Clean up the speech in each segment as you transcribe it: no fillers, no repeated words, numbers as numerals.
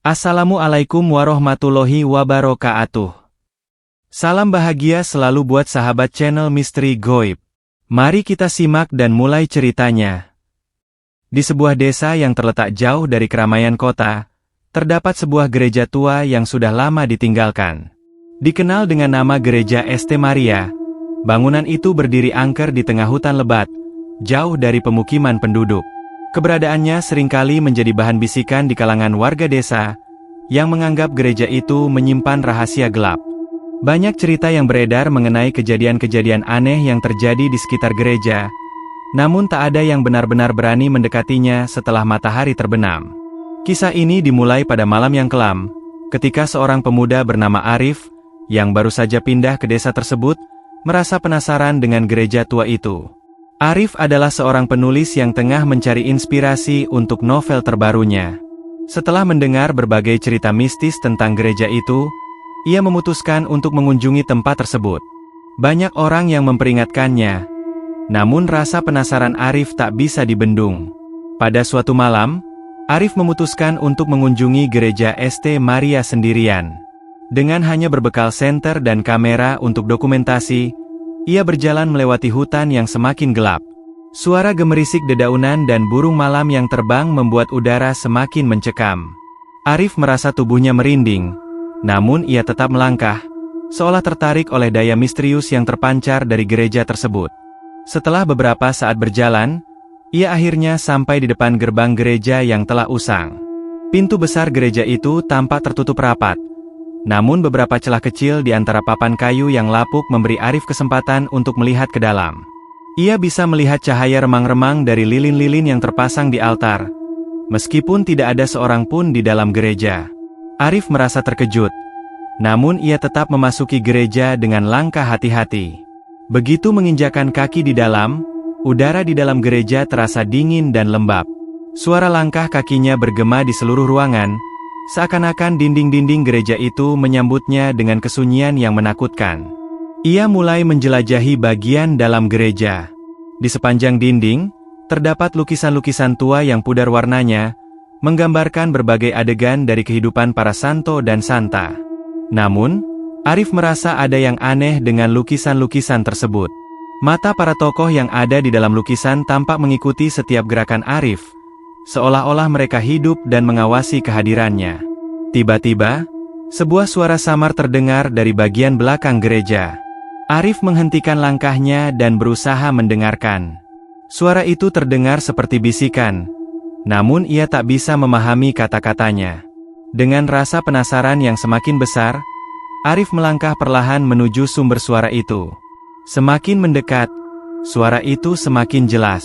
Assalamualaikum warahmatullahi wabarakatuh. Salam bahagia selalu buat sahabat channel Misteri Goib. Mari kita simak dan mulai ceritanya. Di sebuah desa yang terletak jauh dari keramaian kota, terdapat sebuah gereja tua yang sudah lama ditinggalkan. Dikenal dengan nama Gereja St. Maria, bangunan itu berdiri angker di tengah hutan lebat, jauh dari pemukiman penduduk. Keberadaannya seringkali menjadi bahan bisikan di kalangan warga desa, yang menganggap gereja itu menyimpan rahasia gelap. Banyak cerita yang beredar mengenai kejadian-kejadian aneh yang terjadi di sekitar gereja, namun tak ada yang benar-benar berani mendekatinya setelah matahari terbenam. Kisah ini dimulai pada malam yang kelam, ketika seorang pemuda bernama Arif, yang baru saja pindah ke desa tersebut, merasa penasaran dengan gereja tua itu. Arif adalah seorang penulis yang tengah mencari inspirasi untuk novel terbarunya. Setelah mendengar berbagai cerita mistis tentang gereja itu, ia memutuskan untuk mengunjungi tempat tersebut. Banyak orang yang memperingatkannya, namun rasa penasaran Arif tak bisa dibendung. Pada suatu malam, Arif memutuskan untuk mengunjungi gereja St. Maria sendirian. Dengan hanya berbekal senter dan kamera untuk dokumentasi, ia berjalan melewati hutan yang semakin gelap. Suara gemerisik dedaunan dan burung malam yang terbang membuat udara semakin mencekam. Arif merasa tubuhnya merinding, namun ia tetap melangkah, seolah tertarik oleh daya misterius yang terpancar dari gereja tersebut. Setelah beberapa saat berjalan, ia akhirnya sampai di depan gerbang gereja yang telah usang. Pintu besar gereja itu tampak tertutup rapat. Namun beberapa celah kecil di antara papan kayu yang lapuk memberi Arif kesempatan untuk melihat ke dalam. Ia bisa melihat cahaya remang-remang dari lilin-lilin yang terpasang di altar, meskipun tidak ada seorang pun di dalam gereja. Arif merasa terkejut, namun ia tetap memasuki gereja dengan langkah hati-hati. Begitu menginjakan kaki di dalam, udara di dalam gereja terasa dingin dan lembab. Suara langkah kakinya bergema di seluruh ruangan, seakan-akan dinding-dinding gereja itu menyambutnya dengan kesunyian yang menakutkan. Ia mulai menjelajahi bagian dalam gereja. Di sepanjang dinding, terdapat lukisan-lukisan tua yang pudar warnanya, menggambarkan berbagai adegan dari kehidupan para santo dan santa. Namun, Arif merasa ada yang aneh dengan lukisan-lukisan tersebut. Mata para tokoh yang ada di dalam lukisan tampak mengikuti setiap gerakan Arif, seolah-olah mereka hidup dan mengawasi kehadirannya. Tiba-tiba, sebuah suara samar terdengar dari bagian belakang gereja. Arif menghentikan langkahnya dan berusaha mendengarkan. Suara itu terdengar seperti bisikan, namun ia tak bisa memahami kata-katanya. Dengan rasa penasaran yang semakin besar, Arif melangkah perlahan menuju sumber suara itu. Semakin mendekat, suara itu semakin jelas.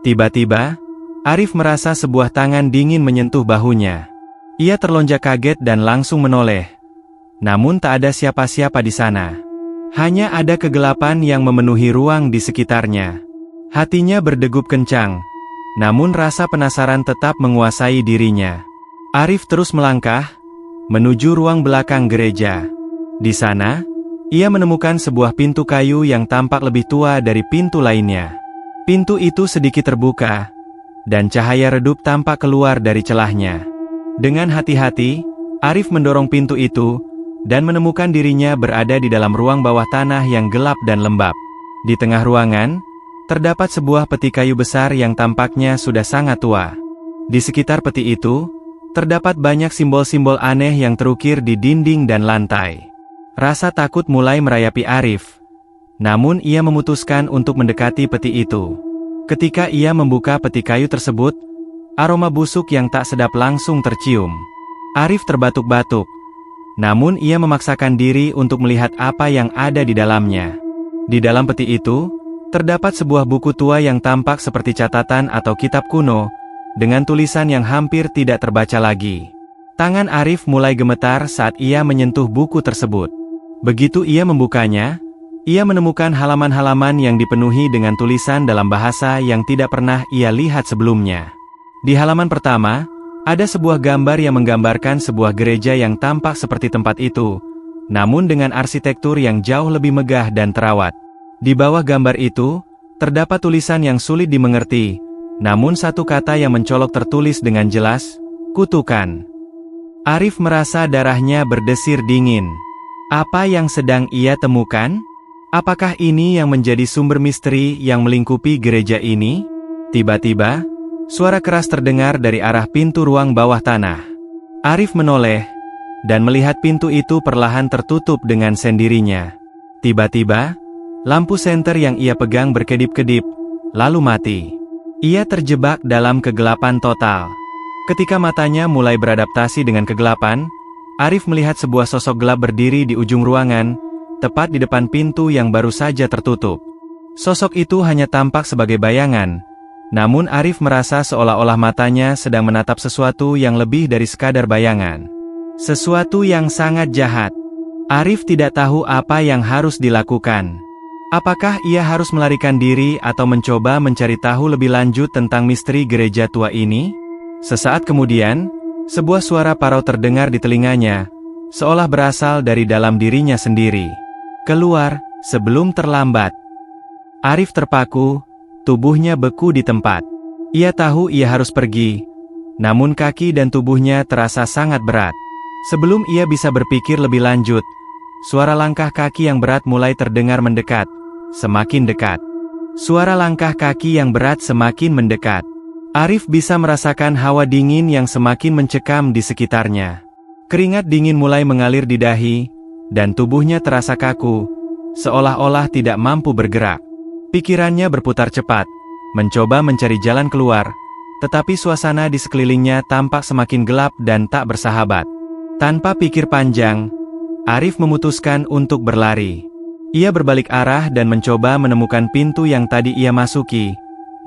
Tiba-tiba, Arif merasa sebuah tangan dingin menyentuh bahunya. Ia terlonjak kaget dan langsung menoleh. Namun tak ada siapa-siapa di sana. Hanya ada kegelapan yang memenuhi ruang di sekitarnya. Hatinya berdegup kencang, namun rasa penasaran tetap menguasai dirinya. Arif terus melangkah menuju ruang belakang gereja. Di sana, ia menemukan sebuah pintu kayu yang tampak lebih tua dari pintu lainnya. Pintu itu sedikit terbuka, dan cahaya redup tampak keluar dari celahnya. Dengan hati-hati, Arif mendorong pintu itu, dan menemukan dirinya berada di dalam ruang bawah tanah yang gelap dan lembab. Di tengah ruangan, terdapat sebuah peti kayu besar yang tampaknya sudah sangat tua. Di sekitar peti itu, terdapat banyak simbol-simbol aneh yang terukir di dinding dan lantai. Rasa takut mulai merayapi Arif, namun ia memutuskan untuk mendekati peti itu. Ketika ia membuka peti kayu tersebut, aroma busuk yang tak sedap langsung tercium. Arif terbatuk-batuk, namun ia memaksakan diri untuk melihat apa yang ada di dalamnya. Di dalam peti itu, terdapat sebuah buku tua yang tampak seperti catatan atau kitab kuno, dengan tulisan yang hampir tidak terbaca lagi. Tangan Arif mulai gemetar saat ia menyentuh buku tersebut. Begitu ia membukanya, ia menemukan halaman-halaman yang dipenuhi dengan tulisan dalam bahasa yang tidak pernah ia lihat sebelumnya. Di halaman pertama, ada sebuah gambar yang menggambarkan sebuah gereja yang tampak seperti tempat itu, namun dengan arsitektur yang jauh lebih megah dan terawat. Di bawah gambar itu, terdapat tulisan yang sulit dimengerti, namun satu kata yang mencolok tertulis dengan jelas, kutukan. Arif merasa darahnya berdesir dingin. Apa yang sedang ia temukan? Apakah ini yang menjadi sumber misteri yang melingkupi gereja ini? Tiba-tiba, suara keras terdengar dari arah pintu ruang bawah tanah. Arif menoleh, dan melihat pintu itu perlahan tertutup dengan sendirinya. Tiba-tiba, lampu senter yang ia pegang berkedip-kedip, lalu mati. Ia terjebak dalam kegelapan total. Ketika matanya mulai beradaptasi dengan kegelapan, Arif melihat sebuah sosok gelap berdiri di ujung ruangan, tepat di depan pintu yang baru saja tertutup. Sosok itu hanya tampak sebagai bayangan, namun Arif merasa seolah-olah matanya sedang menatap sesuatu yang lebih dari sekadar bayangan. Sesuatu yang sangat jahat. Arif tidak tahu apa yang harus dilakukan. Apakah ia harus melarikan diri atau mencoba mencari tahu lebih lanjut tentang misteri gereja tua ini? Sesaat kemudian, sebuah suara parau terdengar di telinganya, seolah berasal dari dalam dirinya sendiri. Keluar, sebelum terlambat. Arif terpaku, tubuhnya beku di tempat. Ia tahu ia harus pergi, namun kaki dan tubuhnya terasa sangat berat. Sebelum ia bisa berpikir lebih lanjut, suara langkah kaki yang berat mulai terdengar mendekat, semakin dekat. Suara langkah kaki yang berat semakin mendekat. Arif bisa merasakan hawa dingin yang semakin mencekam di sekitarnya. Keringat dingin mulai mengalir di dahi, dan tubuhnya terasa kaku, seolah-olah tidak mampu bergerak. Pikirannya berputar cepat, mencoba mencari jalan keluar, tetapi suasana di sekelilingnya tampak semakin gelap dan tak bersahabat. Tanpa pikir panjang, Arif memutuskan untuk berlari. Ia berbalik arah dan mencoba menemukan pintu yang tadi ia masuki,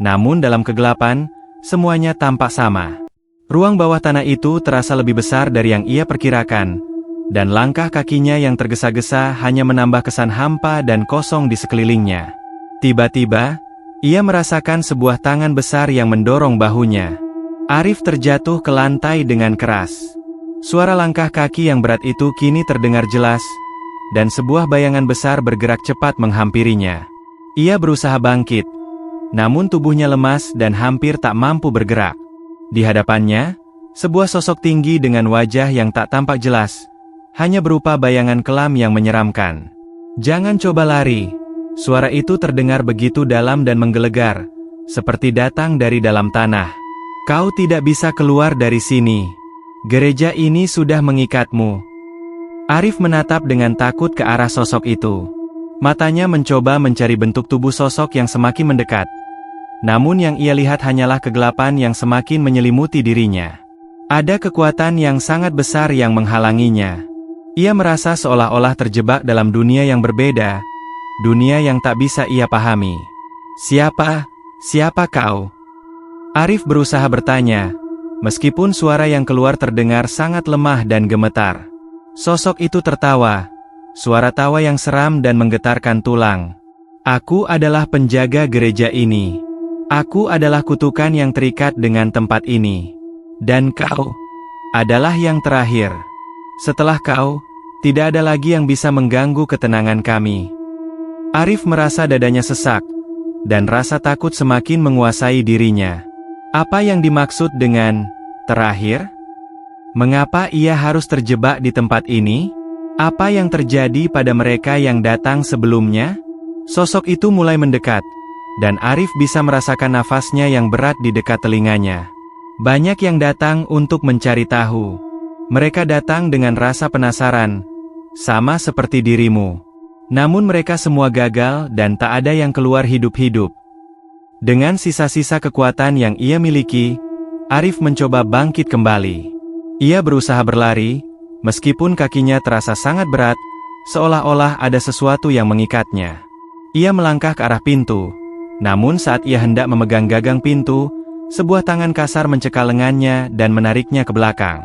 namun dalam kegelapan, semuanya tampak sama. Ruang bawah tanah itu terasa lebih besar dari yang ia perkirakan, dan langkah kakinya yang tergesa-gesa hanya menambah kesan hampa dan kosong di sekelilingnya. Tiba-tiba, ia merasakan sebuah tangan besar yang mendorong bahunya. Arif terjatuh ke lantai dengan keras. Suara langkah kaki yang berat itu kini terdengar jelas, dan sebuah bayangan besar bergerak cepat menghampirinya. Ia berusaha bangkit, namun tubuhnya lemas dan hampir tak mampu bergerak. Di hadapannya, sebuah sosok tinggi dengan wajah yang tak tampak jelas, hanya berupa bayangan kelam yang menyeramkan. "Jangan coba lari." Suara itu terdengar begitu dalam dan menggelegar, seperti datang dari dalam tanah. "Kau tidak bisa keluar dari sini. Gereja ini sudah mengikatmu." Arif menatap dengan takut ke arah sosok itu. Matanya mencoba mencari bentuk tubuh sosok yang semakin mendekat. Namun yang ia lihat hanyalah kegelapan yang semakin menyelimuti dirinya. Ada kekuatan yang sangat besar yang menghalanginya. Ia merasa seolah-olah terjebak dalam dunia yang berbeda, dunia yang tak bisa ia pahami. Siapa kau?" Arif berusaha bertanya, meskipun suara yang keluar terdengar sangat lemah dan gemetar. Sosok itu tertawa, suara tawa yang seram dan menggetarkan tulang. "Aku adalah penjaga gereja ini. Aku adalah kutukan yang terikat dengan tempat ini. Dan kau adalah yang terakhir. Setelah kau, tidak ada lagi yang bisa mengganggu ketenangan kami." Arif merasa dadanya sesak, dan rasa takut semakin menguasai dirinya. Apa yang dimaksud dengan terakhir? Mengapa ia harus terjebak di tempat ini? Apa yang terjadi pada mereka yang datang sebelumnya? Sosok itu mulai mendekat, dan Arif bisa merasakan nafasnya yang berat di dekat telinganya. Banyak yang datang untuk mencari tahu. Mereka datang dengan rasa penasaran, sama seperti dirimu. Namun mereka semua gagal dan tak ada yang keluar hidup-hidup. Dengan sisa-sisa kekuatan yang ia miliki, Arif mencoba bangkit kembali. Ia berusaha berlari, meskipun kakinya terasa sangat berat, seolah-olah ada sesuatu yang mengikatnya. Ia melangkah ke arah pintu. Namun saat ia hendak memegang gagang pintu, sebuah tangan kasar mencekal lengannya dan menariknya ke belakang.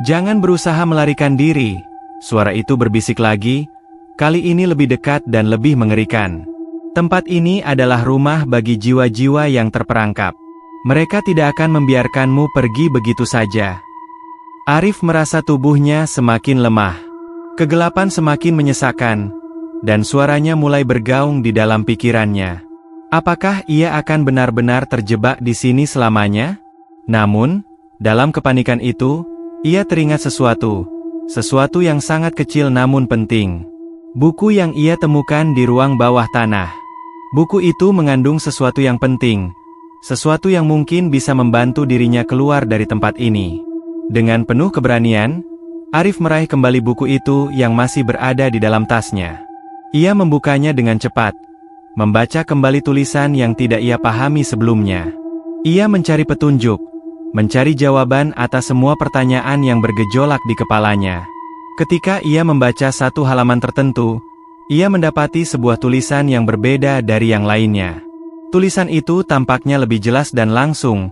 "Jangan berusaha melarikan diri," suara itu berbisik lagi, kali ini lebih dekat dan lebih mengerikan. "Tempat ini adalah rumah bagi jiwa-jiwa yang terperangkap. Mereka tidak akan membiarkanmu pergi begitu saja." Arif merasa tubuhnya semakin lemah. Kegelapan semakin menyesakkan, dan suaranya mulai bergaung di dalam pikirannya. Apakah ia akan benar-benar terjebak di sini selamanya? Namun, dalam kepanikan itu, Ia teringat sesuatu yang sangat kecil namun penting. Buku yang ia temukan di ruang bawah tanah. Buku itu mengandung sesuatu yang penting, sesuatu yang mungkin bisa membantu dirinya keluar dari tempat ini. Dengan penuh keberanian, Arif meraih kembali buku itu yang masih berada di dalam tasnya. Ia membukanya dengan cepat, membaca kembali tulisan yang tidak ia pahami sebelumnya. Ia mencari petunjuk, mencari jawaban atas semua pertanyaan yang bergejolak di kepalanya. Ketika ia membaca satu halaman tertentu, ia mendapati sebuah tulisan yang berbeda dari yang lainnya. Tulisan itu tampaknya lebih jelas dan langsung,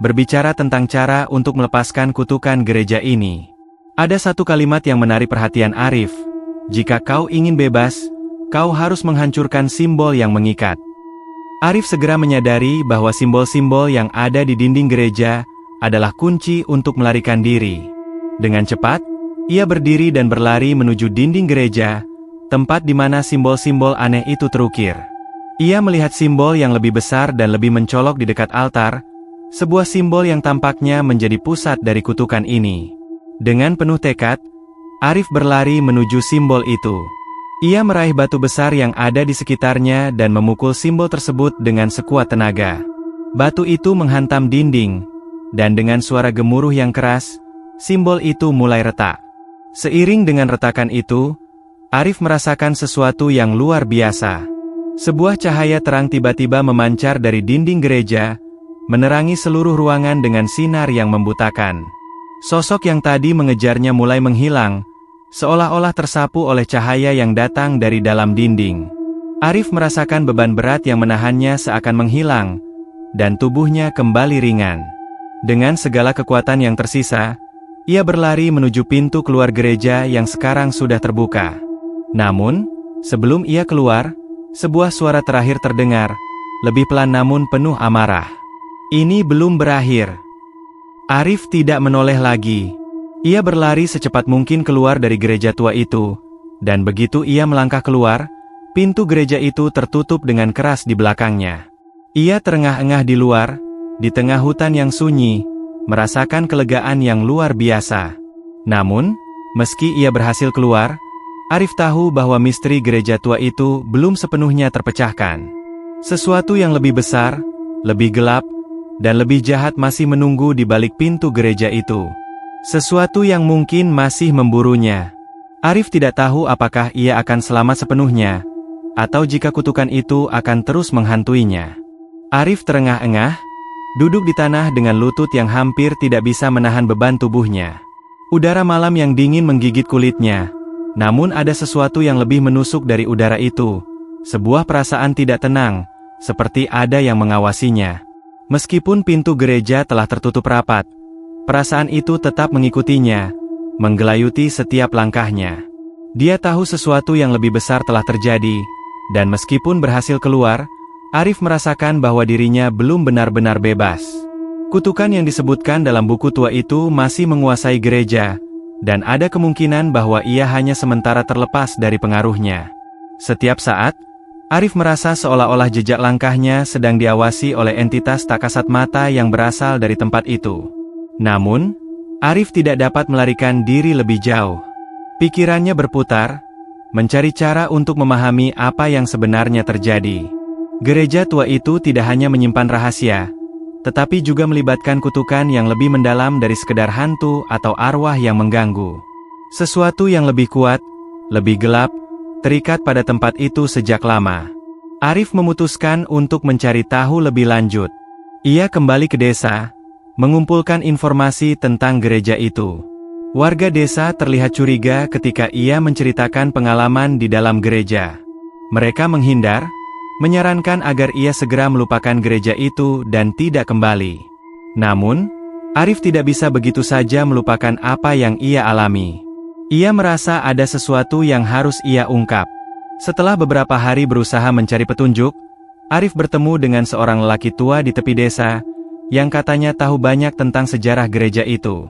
berbicara tentang cara untuk melepaskan kutukan gereja ini. Ada satu kalimat yang menarik perhatian Arif. Jika kau ingin bebas, kau harus menghancurkan simbol yang mengikat. Arif segera menyadari bahwa simbol-simbol yang ada di dinding gereja adalah kunci untuk melarikan diri. Dengan cepat, ia berdiri dan berlari menuju dinding gereja, tempat di mana simbol-simbol aneh itu terukir. Ia melihat simbol yang lebih besar dan lebih mencolok di dekat altar, sebuah simbol yang tampaknya menjadi pusat dari kutukan ini. Dengan penuh tekad, Arif berlari menuju simbol itu. Ia meraih batu besar yang ada di sekitarnya dan memukul simbol tersebut dengan sekuat tenaga. Batu itu menghantam dinding, dan dengan suara gemuruh yang keras, simbol itu mulai retak. Seiring dengan retakan itu, Arif merasakan sesuatu yang luar biasa. Sebuah cahaya terang tiba-tiba memancar dari dinding gereja, menerangi seluruh ruangan dengan sinar yang membutakan. Sosok yang tadi mengejarnya mulai menghilang, seolah-olah tersapu oleh cahaya yang datang dari dalam dinding. Arif merasakan beban berat yang menahannya seakan menghilang, dan tubuhnya kembali ringan. Dengan segala kekuatan yang tersisa, ia berlari menuju pintu keluar gereja yang sekarang sudah terbuka. Namun, sebelum ia keluar, sebuah suara terakhir terdengar, lebih pelan namun penuh amarah. Ini belum berakhir. Arif tidak menoleh lagi. Ia berlari secepat mungkin keluar dari gereja tua itu, dan begitu ia melangkah keluar, pintu gereja itu tertutup dengan keras di belakangnya. Ia terengah-engah di luar, di tengah hutan yang sunyi, merasakan kelegaan yang luar biasa. Namun, meski ia berhasil keluar, Arif tahu bahwa misteri gereja tua itu belum sepenuhnya terpecahkan. Sesuatu yang lebih besar, lebih gelap, dan lebih jahat masih menunggu di balik pintu gereja itu. Sesuatu yang mungkin masih memburunya. Arif tidak tahu apakah ia akan selamat sepenuhnya, atau jika kutukan itu akan terus menghantuinya. Arif terengah-engah, duduk di tanah dengan lutut yang hampir tidak bisa menahan beban tubuhnya. Udara malam yang dingin menggigit kulitnya. Namun ada sesuatu yang lebih menusuk dari udara itu, sebuah perasaan tidak tenang, seperti ada yang mengawasinya. Meskipun pintu gereja telah tertutup rapat, perasaan itu tetap mengikutinya, menggelayuti setiap langkahnya. Dia tahu sesuatu yang lebih besar telah terjadi, dan meskipun berhasil keluar, Arif merasakan bahwa dirinya belum benar-benar bebas. Kutukan yang disebutkan dalam buku tua itu masih menguasai gereja, dan ada kemungkinan bahwa ia hanya sementara terlepas dari pengaruhnya. Setiap saat, Arif merasa seolah-olah jejak langkahnya sedang diawasi oleh entitas tak kasat mata yang berasal dari tempat itu. Namun, Arif tidak dapat melarikan diri lebih jauh. Pikirannya berputar, mencari cara untuk memahami apa yang sebenarnya terjadi. Gereja tua itu tidak hanya menyimpan rahasia, tetapi juga melibatkan kutukan yang lebih mendalam dari sekedar hantu atau arwah yang mengganggu. Sesuatu yang lebih kuat, lebih gelap, terikat pada tempat itu sejak lama. Arif memutuskan untuk mencari tahu lebih lanjut. Ia kembali ke desa, mengumpulkan informasi tentang gereja itu. Warga desa terlihat curiga ketika ia menceritakan pengalaman di dalam gereja. Mereka menghindar, menyarankan agar ia segera melupakan gereja itu dan tidak kembali. Namun, Arif tidak bisa begitu saja melupakan apa yang ia alami. Ia merasa ada sesuatu yang harus ia ungkap. Setelah beberapa hari berusaha mencari petunjuk, Arif bertemu dengan seorang lelaki tua di tepi desa, yang katanya tahu banyak tentang sejarah gereja itu.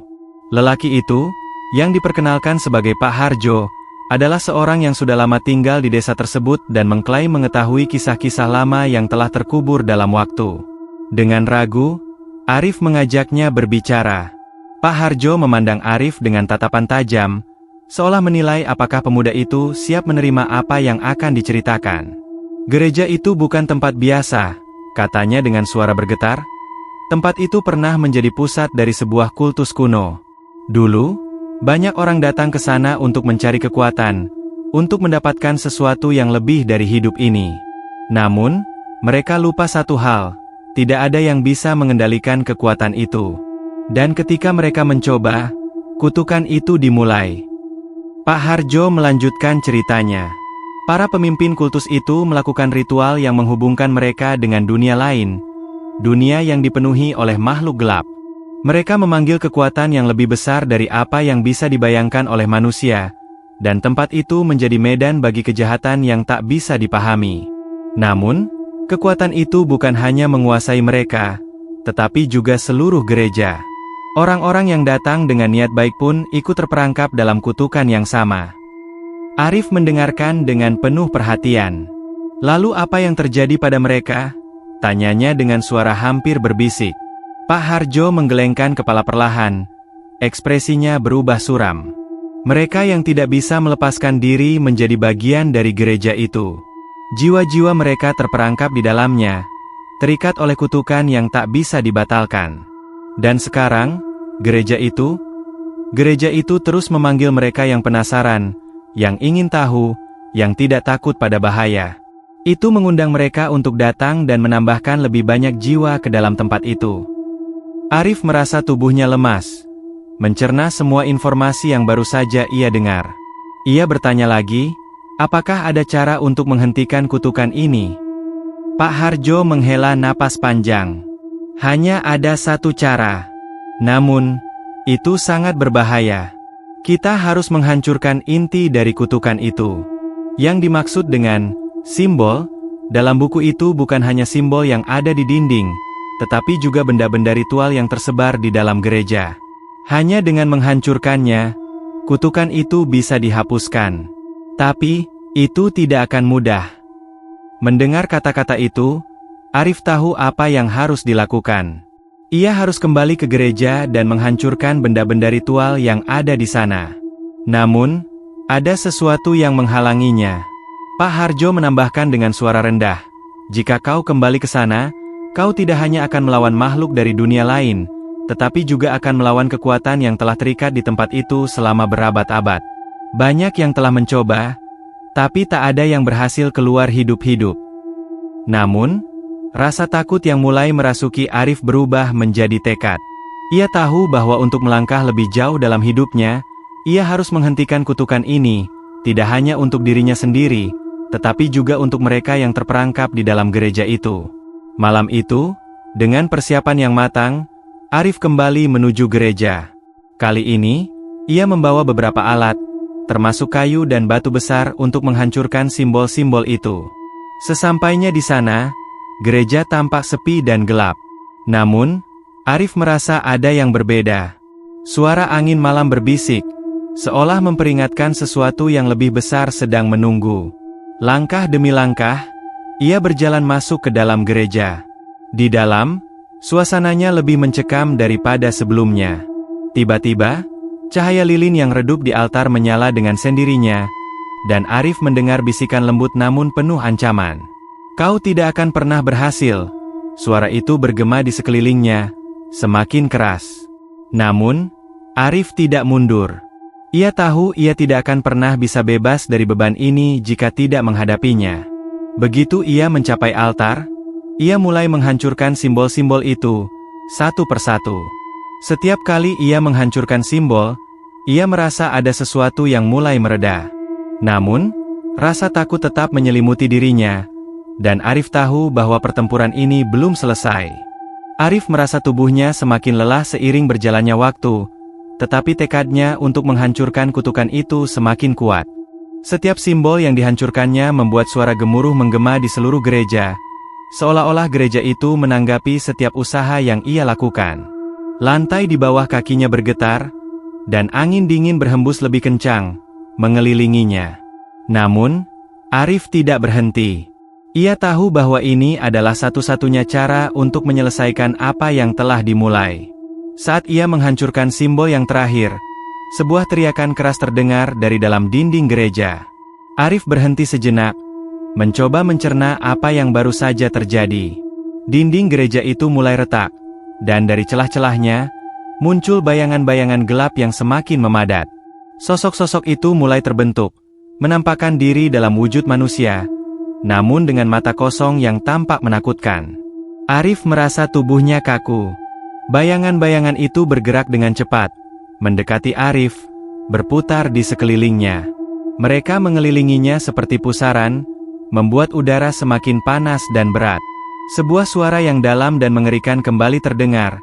Lelaki itu, yang diperkenalkan sebagai Pak Harjo, adalah seorang yang sudah lama tinggal di desa tersebut dan mengklaim mengetahui kisah-kisah lama yang telah terkubur dalam waktu. Dengan ragu, Arif mengajaknya berbicara. Pak Harjo memandang Arif dengan tatapan tajam, seolah menilai apakah pemuda itu siap menerima apa yang akan diceritakan. Gereja itu bukan tempat biasa, katanya dengan suara bergetar. Tempat itu pernah menjadi pusat dari sebuah kultus kuno. Dulu, banyak orang datang ke sana untuk mencari kekuatan, untuk mendapatkan sesuatu yang lebih dari hidup ini. Namun, mereka lupa satu hal, tidak ada yang bisa mengendalikan kekuatan itu. Dan ketika mereka mencoba, kutukan itu dimulai. Pak Harjo melanjutkan ceritanya. Para pemimpin kultus itu melakukan ritual yang menghubungkan mereka dengan dunia lain, dunia yang dipenuhi oleh makhluk gelap. Mereka memanggil kekuatan yang lebih besar dari apa yang bisa dibayangkan oleh manusia, dan tempat itu menjadi medan bagi kejahatan yang tak bisa dipahami. Namun, kekuatan itu bukan hanya menguasai mereka, tetapi juga seluruh gereja. Orang-orang yang datang dengan niat baik pun ikut terperangkap dalam kutukan yang sama. Arif mendengarkan dengan penuh perhatian. Lalu apa yang terjadi pada mereka? Tanyanya dengan suara hampir berbisik. Pak Harjo menggelengkan kepala perlahan. Ekspresinya berubah suram. Mereka yang tidak bisa melepaskan diri menjadi bagian dari gereja itu. Jiwa-jiwa mereka terperangkap di dalamnya, terikat oleh kutukan yang tak bisa dibatalkan. Dan sekarang, gereja itu terus memanggil mereka yang penasaran, yang ingin tahu, yang tidak takut pada bahaya. Itu mengundang mereka untuk datang dan menambahkan lebih banyak jiwa ke dalam tempat itu. Arif merasa tubuhnya lemas, mencerna semua informasi yang baru saja ia dengar. Ia bertanya lagi, apakah ada cara untuk menghentikan kutukan ini? Pak Harjo menghela napas panjang. Hanya ada satu cara. Namun, itu sangat berbahaya. Kita harus menghancurkan inti dari kutukan itu. Yang dimaksud dengan simbol, dalam buku itu bukan hanya simbol yang ada di dinding, tetapi juga benda-benda ritual yang tersebar di dalam gereja. Hanya dengan menghancurkannya, kutukan itu bisa dihapuskan. Tapi, itu tidak akan mudah. Mendengar kata-kata itu, Arif tahu apa yang harus dilakukan. Ia harus kembali ke gereja dan menghancurkan benda-benda ritual yang ada di sana. Namun, ada sesuatu yang menghalanginya. Pak Harjo menambahkan dengan suara rendah, jika kau kembali ke sana, kau tidak hanya akan melawan makhluk dari dunia lain, tetapi juga akan melawan kekuatan yang telah terikat di tempat itu selama berabad-abad. Banyak yang telah mencoba, tapi tak ada yang berhasil keluar hidup-hidup. Namun, rasa takut yang mulai merasuki Arif berubah menjadi tekad. Ia tahu bahwa untuk melangkah lebih jauh dalam hidupnya, ia harus menghentikan kutukan ini, tidak hanya untuk dirinya sendiri, tetapi juga untuk mereka yang terperangkap di dalam gereja itu. Malam itu, dengan persiapan yang matang, Arif kembali menuju gereja. Kali ini, ia membawa beberapa alat, termasuk kayu dan batu besar untuk menghancurkan simbol-simbol itu. Sesampainya di sana, gereja tampak sepi dan gelap. Namun, Arif merasa ada yang berbeda. Suara angin malam berbisik, seolah memperingatkan sesuatu yang lebih besar sedang menunggu. Langkah demi langkah, ia berjalan masuk ke dalam gereja. Di dalam, suasananya lebih mencekam daripada sebelumnya. Tiba-tiba, cahaya lilin yang redup di altar menyala dengan sendirinya, dan Arif mendengar bisikan lembut namun penuh ancaman. Kau tidak akan pernah berhasil. Suara itu bergema di sekelilingnya, semakin keras. Namun, Arif tidak mundur. Ia tahu ia tidak akan pernah bisa bebas dari beban ini jika tidak menghadapinya. Begitu ia mencapai altar, ia mulai menghancurkan simbol-simbol itu, satu persatu. Setiap kali ia menghancurkan simbol, ia merasa ada sesuatu yang mulai mereda. Namun, rasa takut tetap menyelimuti dirinya, dan Arif tahu bahwa pertempuran ini belum selesai. Arif merasa tubuhnya semakin lelah seiring berjalannya waktu, tetapi tekadnya untuk menghancurkan kutukan itu semakin kuat. Setiap simbol yang dihancurkannya membuat suara gemuruh menggema di seluruh gereja, seolah-olah gereja itu menanggapi setiap usaha yang ia lakukan. Lantai di bawah kakinya bergetar, dan angin dingin berhembus lebih kencang, mengelilinginya. Namun, Arif tidak berhenti. Ia tahu bahwa ini adalah satu-satunya cara untuk menyelesaikan apa yang telah dimulai. Saat ia menghancurkan simbol yang terakhir, sebuah teriakan keras terdengar dari dalam dinding gereja. Arif berhenti sejenak, mencoba mencerna apa yang baru saja terjadi. Dinding gereja itu mulai retak, dan dari celah-celahnya, muncul bayangan-bayangan gelap yang semakin memadat. Sosok-sosok itu mulai terbentuk, menampakkan diri dalam wujud manusia, namun dengan mata kosong yang tampak menakutkan. Arif merasa tubuhnya kaku. Bayangan-bayangan itu bergerak dengan cepat, mendekati Arif, berputar di sekelilingnya. Mereka mengelilinginya seperti pusaran, membuat udara semakin panas dan berat. Sebuah suara yang dalam dan mengerikan kembali terdengar.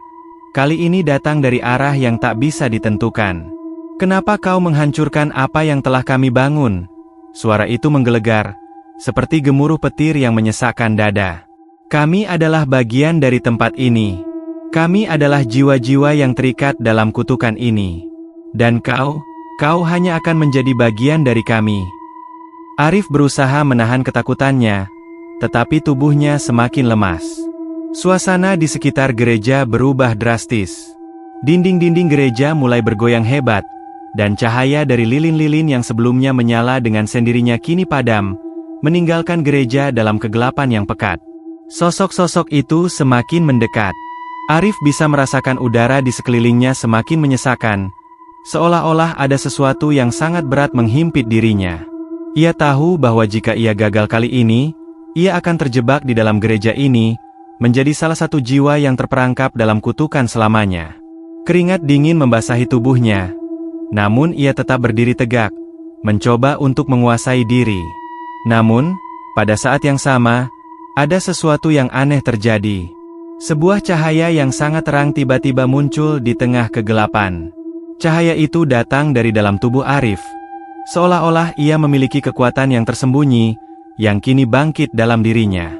Kali ini datang dari arah yang tak bisa ditentukan. "Kenapa kau menghancurkan apa yang telah kami bangun?" Suara itu menggelegar, seperti gemuruh petir yang menyesakkan dada. "Kami adalah bagian dari tempat ini. Kami adalah jiwa-jiwa yang terikat dalam kutukan ini. Dan kau hanya akan menjadi bagian dari kami." Arif berusaha menahan ketakutannya, tetapi tubuhnya semakin lemas. Suasana di sekitar gereja berubah drastis. Dinding-dinding gereja mulai bergoyang hebat, dan cahaya dari lilin-lilin yang sebelumnya menyala dengan sendirinya kini padam, meninggalkan gereja dalam kegelapan yang pekat. Sosok-sosok itu semakin mendekat. Arif bisa merasakan udara di sekelilingnya semakin menyesakan, seolah-olah ada sesuatu yang sangat berat menghimpit dirinya. Ia tahu bahwa jika ia gagal kali ini, ia akan terjebak di dalam gereja ini, menjadi salah satu jiwa yang terperangkap dalam kutukan selamanya. Keringat dingin membasahi tubuhnya, namun ia tetap berdiri tegak, mencoba untuk menguasai diri. Namun, pada saat yang sama, ada sesuatu yang aneh terjadi. Sebuah cahaya yang sangat terang tiba-tiba muncul di tengah kegelapan. Cahaya itu datang dari dalam tubuh Arif, seolah-olah ia memiliki kekuatan yang tersembunyi, yang kini bangkit dalam dirinya.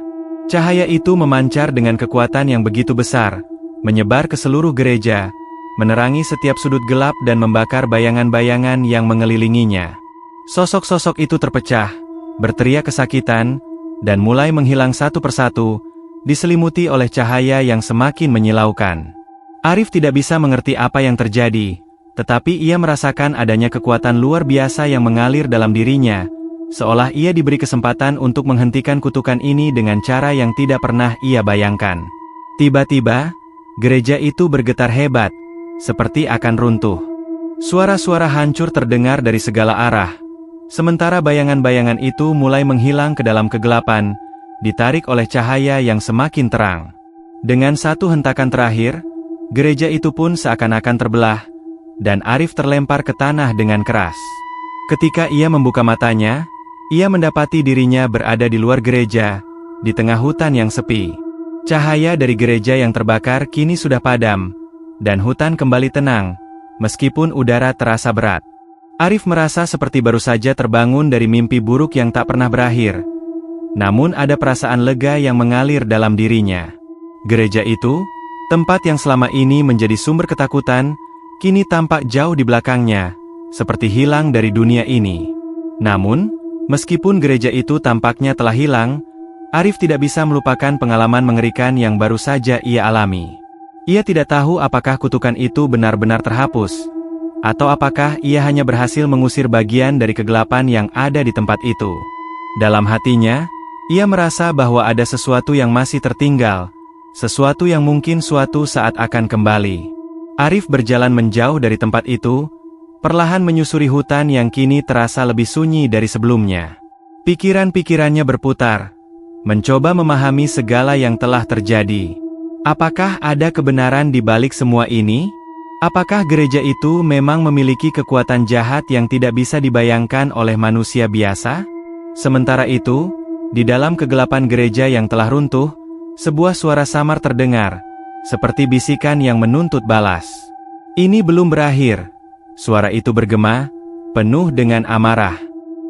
Cahaya itu memancar dengan kekuatan yang begitu besar, menyebar ke seluruh gereja, menerangi setiap sudut gelap dan membakar bayangan-bayangan yang mengelilinginya. Sosok-sosok itu terpecah, berteriak kesakitan, dan mulai menghilang satu persatu, diselimuti oleh cahaya yang semakin menyilaukan. Arif tidak bisa mengerti apa yang terjadi, tetapi ia merasakan adanya kekuatan luar biasa yang mengalir dalam dirinya, seolah ia diberi kesempatan untuk menghentikan kutukan ini dengan cara yang tidak pernah ia bayangkan. Tiba-tiba, gereja itu bergetar hebat, seperti akan runtuh. Suara-suara hancur terdengar dari segala arah, sementara bayangan-bayangan itu mulai menghilang ke dalam kegelapan, ditarik oleh cahaya yang semakin terang. Dengan satu hentakan terakhir, gereja itu pun seakan-akan terbelah, dan Arif terlempar ke tanah dengan keras. Ketika ia membuka matanya, ia mendapati dirinya berada di luar gereja, di tengah hutan yang sepi. Cahaya dari gereja yang terbakar kini sudah padam, dan hutan kembali tenang, meskipun udara terasa berat. Arif merasa seperti baru saja terbangun dari mimpi buruk yang tak pernah berakhir. Namun ada perasaan lega yang mengalir dalam dirinya. Gereja itu, tempat yang selama ini menjadi sumber ketakutan, kini tampak jauh di belakangnya, seperti hilang dari dunia ini. Namun, meskipun gereja itu tampaknya telah hilang, Arif tidak bisa melupakan pengalaman mengerikan yang baru saja ia alami. Ia tidak tahu apakah kutukan itu benar-benar terhapus, atau apakah ia hanya berhasil mengusir bagian dari kegelapan yang ada di tempat itu. Dalam hatinya, ia merasa bahwa ada sesuatu yang masih tertinggal, sesuatu yang mungkin suatu saat akan kembali. Arif berjalan menjauh dari tempat itu, perlahan menyusuri hutan yang kini terasa lebih sunyi dari sebelumnya. Pikiran-pikirannya berputar, mencoba memahami segala yang telah terjadi. Apakah ada kebenaran di balik semua ini? Apakah gereja itu memang memiliki kekuatan jahat yang tidak bisa dibayangkan oleh manusia biasa? Sementara itu, di dalam kegelapan gereja yang telah runtuh, sebuah suara samar terdengar, seperti bisikan yang menuntut balas. "Ini belum berakhir," suara itu bergema, penuh dengan amarah.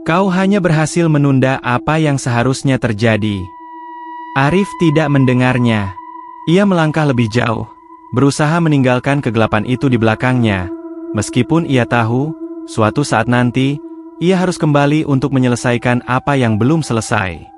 "Kau hanya berhasil menunda apa yang seharusnya terjadi." Arif tidak mendengarnya. Ia melangkah lebih jauh, berusaha meninggalkan kegelapan itu di belakangnya, meskipun ia tahu, suatu saat nanti, ia harus kembali untuk menyelesaikan apa yang belum selesai.